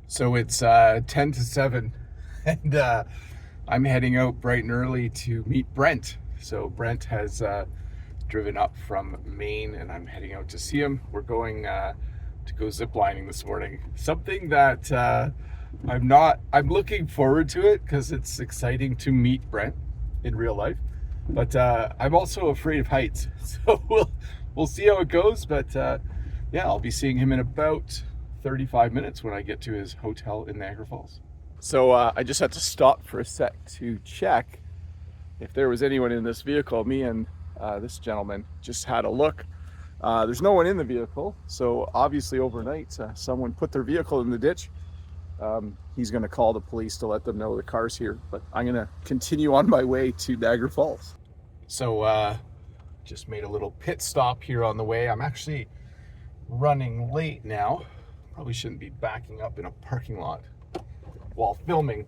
So it's 10 to 7 and I'm heading out bright and early to meet Brent. So Brent has driven up from Maine and I'm heading out to see him. We're going to go ziplining this morning. Something that I'm looking forward to it because it's exciting to meet Brent in real life. But I'm also afraid of heights. So we'll see how it goes. But yeah, I'll be seeing him in about 35 minutes when I get to his hotel in Niagara Falls. So I just had to stop for a sec to check if there was anyone in this vehicle. Me and this gentleman just had a look. There's no one in the vehicle, so obviously overnight someone put their vehicle in the ditch. He's going to call the police to let them know the car's here, but I'm going to continue on my way to Niagara Falls. So just made a little pit stop here on the way. I'm actually running late now. Probably shouldn't be backing up in a parking lot while filming.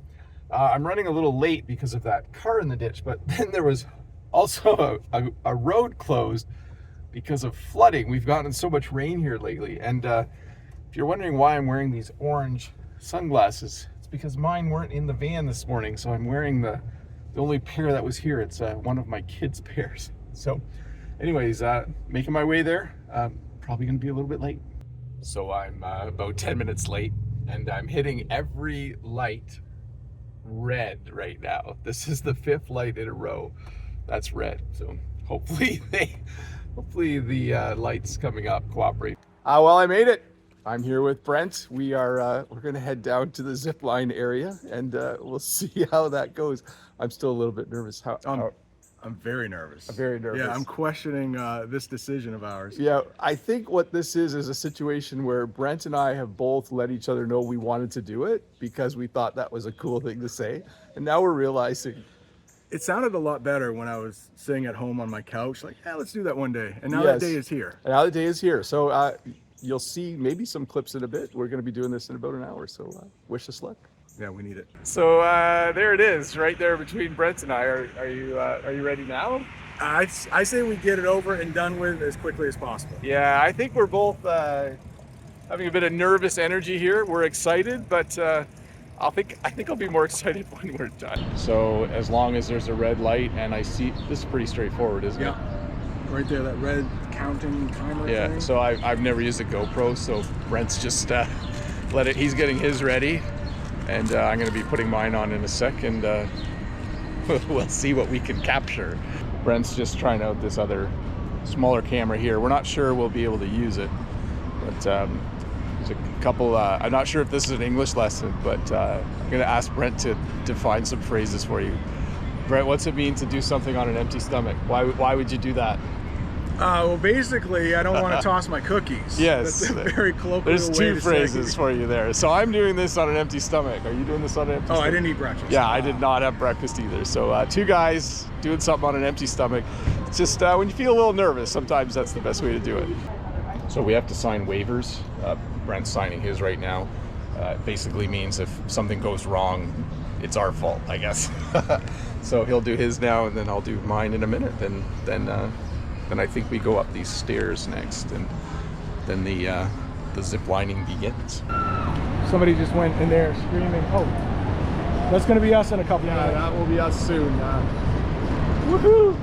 I'm running a little late because of that car in the ditch, but then there was also a road closed because of flooding. We've gotten so much rain here lately, and if you're wondering why I'm wearing these orange sunglasses, it's because mine weren't in the van this morning, so I'm wearing the only pair that was here. It's one of my kids' pairs. So anyways, making my way there. Probably gonna be a little bit late. So I'm about 10 minutes late and I'm hitting every light red right now. This is the 5th light in a row that's red. So hopefully the lights coming up cooperate. Well, I made it. I'm here with Brent. We're gonna head down to the zipline area and we'll see how that goes. I'm still a little bit nervous. I'm very nervous. Very nervous. Yeah, I'm questioning this decision of ours. Yeah, I think what this is a situation where Brent and I have both let each other know we wanted to do it because we thought that was a cool thing to say. And now we're realizing. It sounded a lot better when I was sitting at home on my couch, like, yeah, let's do that one day. And now Yes. that day is here. Now the day is here. So you'll see maybe some clips in a bit. We're going to be doing this in about an hour. So wish us luck. Yeah, we need it. So there it is, right there between Brent and I. Are you ready now? I say we get it over and done with as quickly as possible. Yeah, I think we're both having a bit of nervous energy here. We're excited, but I think I'll be more excited when we're done. So as long as there's a red light and I see, this is pretty straightforward, isn't it? Yeah, right there, that red counting timer thing. Yeah, so I've never used a GoPro, so Brent's just he's getting his ready. And I'm going to be putting mine on in a sec, and we'll see what we can capture. Brent's just trying out this other smaller camera here. We're not sure we'll be able to use it, but there's a couple, I'm not sure if this is an English lesson, but I'm going to ask Brent to define some phrases for you. Brent, what's it mean to do something on an empty stomach? Why would you do that? Well, basically, I don't want to toss my cookies. Yes. That's a very colloquial There's way two to phrases say for you there. So I'm doing this on an empty stomach. Are you doing this on an empty stomach? I didn't eat breakfast. Yeah, I did not have breakfast either. So two guys doing something on an empty stomach. It's just when you feel a little nervous, sometimes that's the best way to do it. So we have to sign waivers. Brent's signing his right now. Basically means if something goes wrong, it's our fault, I guess. So he'll do his now, and then I'll do mine in a minute. Then I think we go up these stairs next, and then the ziplining begins. Somebody just went in there screaming, oh, that's going to be us in a couple minutes. That will be us soon. Woohoo!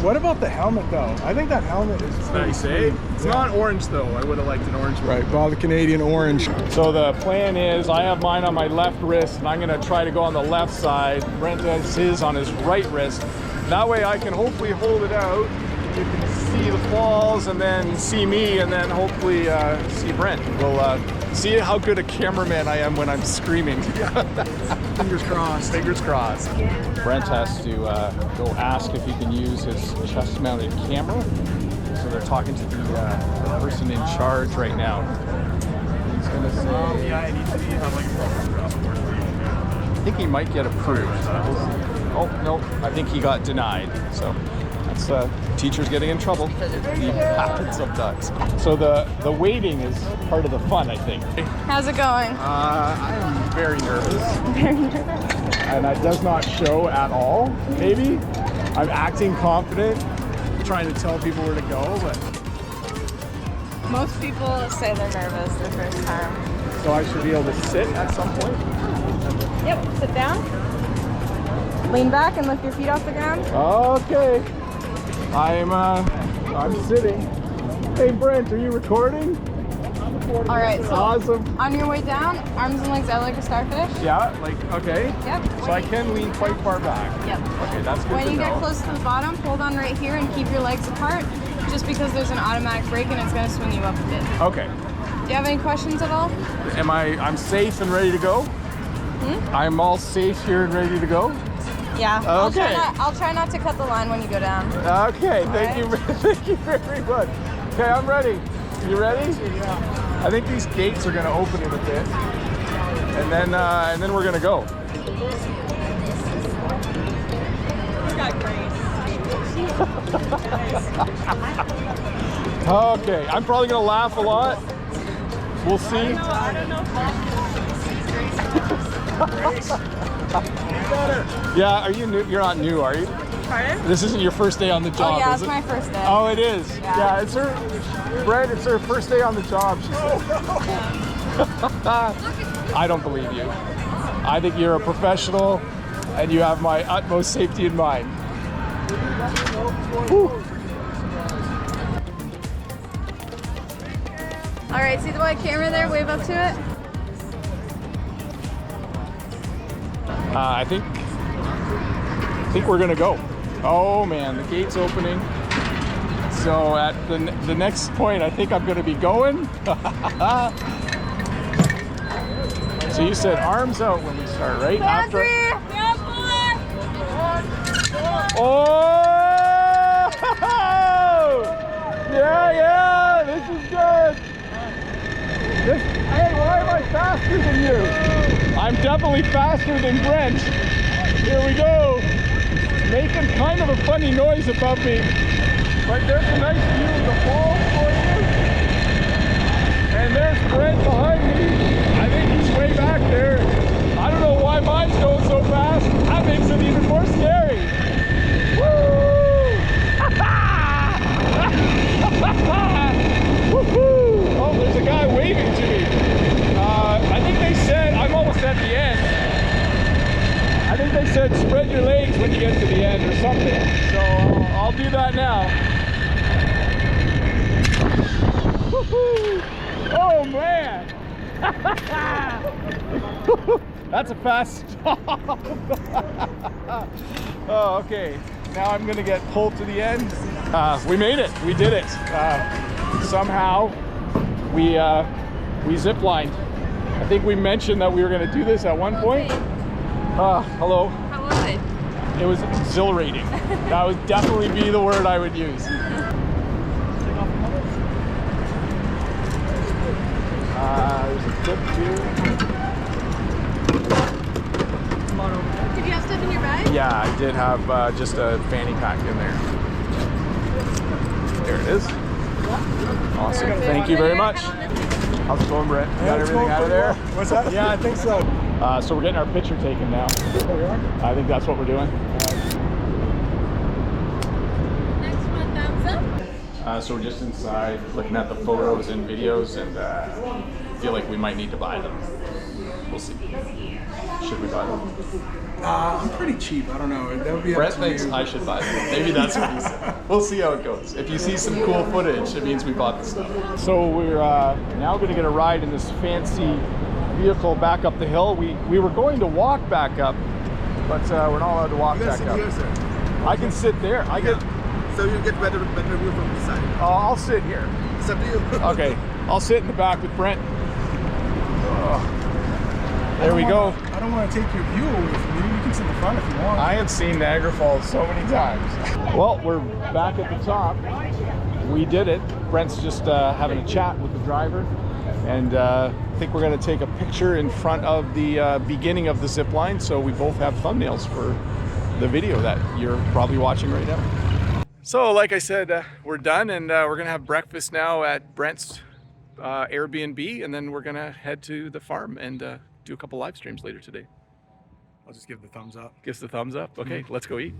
What about the helmet, though? I think that helmet is Nice, eh? It's not orange, though. I would have liked an orange one. Right, well, the Canadian orange. So the plan is I have mine on my left wrist, and I'm going to try to go on the left side. Brent has his on his right wrist. That way I can hopefully hold it out. You can see the falls and then see me and then hopefully see Brent. We'll see how good a cameraman I am when I'm screaming. Fingers crossed. Fingers crossed. Brent has to go ask if he can use his chest-mounted camera. So they're talking to the person in charge right now. He's going to say, yeah, it needs to be I think he might get approved. Oh, no, I think he got denied. So that's teachers getting in trouble. It happens sometimes. So the waiting is part of the fun, I think. How's it going? I am very nervous. Very nervous. And that does not show at all, maybe. I'm acting confident, trying to tell people where to go, but Most people say they're nervous their first time. So I should be able to sit at some point? Yep, sit down. Lean back and lift your feet off the ground. Okay. I'm sitting. Hey Brent, are you recording? All right, so Awesome. on your way down, arms and legs out like a starfish. Yeah, like, okay. Yep. So I can lean quite far back. Yep. Okay, that's good When to you know. get close to the bottom, hold on right here and keep your legs apart, just because there's an automatic brake and it's gonna swing you up a bit. Okay. Do you have any questions at all? I'm safe and ready to go? I'm all safe here and ready to go? Yeah. Okay. I'll try not to cut the line when you go down. Okay, right. thank you very much. Okay, I'm ready. You ready? Yeah. I think these gates are gonna open in a bit. And then we're gonna go. Okay, I'm probably gonna laugh a lot. We'll see. Yeah, are you new? You're not new, are you? Pardon? This isn't your first day on the job, Oh yeah, is it's it? my first day. Oh, it is. Yeah. Yeah, it's her. Brent, it's her first day on the job, she said. I don't believe you. I think you're a professional, and you have my utmost safety in mind. Whew. All right, see the white camera there? Wave up to it. I think we're gonna go. Oh man, the gate's opening. So at the next point, I think I'm gonna be going. So you said arms out when we start, right? After. Oh! Yeah, this is good. Hey, why am I faster than you? I'm definitely faster than Brent. Here we go. Making kind of a funny noise above me. But there's a nice view of the falls for you. And there's Brent behind me. I think he's way back there. I don't know why mine's going so fast. That makes it even more scary. Woo! Woohoo! Oh, there's a guy waving to me. I think they said, I'm almost at the end. I think they said spread your legs when you get to the end or something. So I'll do that now. Woohoo! Oh man! That's a fast stop. Oh, okay. Now I'm gonna get pulled to the end. We made it. We did it. Somehow we ziplined. I think we mentioned that we were gonna do this at one point. Hello. How was it? It was exhilarating. That would definitely be the word I would use. There's a tip here. Did you have stuff in your bag? Yeah, I did have just a fanny pack in there. There it is. Awesome. Thank you very much. How's it going, Brent? You got everything out of there? What's that? Yeah, I think so. So we're getting our picture taken now. I think that's what we're doing. Next one, thumbs up. So we're just inside looking at the photos and videos, and feel like we might need to buy them. We'll see. Should we buy them? I'm pretty cheap. I don't know. That would be Brett up to thinks you. I should buy them. Maybe that's what he said. We'll see how it goes. If you see some cool footage, it means we bought the stuff. So we're now going to get a ride in this fancy vehicle back up the hill. We were going to walk back up, but we're not allowed to walk You back guys sit up. here, sir. I can sit there. I get. So you get better view from the side. I'll sit here. It's up to you. Okay, I'll sit in the back with Brent. There we go. I don't want to take your view away from you. You can sit in the front if you want. I have seen Niagara Falls so many times. Well, we're back at the top. We did it. Brent's just having a chat with the driver, and I think we're going to take a picture in front of the beginning of the zip line, so we both have thumbnails for the video that you're probably watching right now. So like I said, we're done, and we're going to have breakfast now at Brent's Airbnb, and then we're going to head to the farm and do a couple live streams later today. I'll just give the thumbs up. Gives the thumbs up. Okay, let's go eat.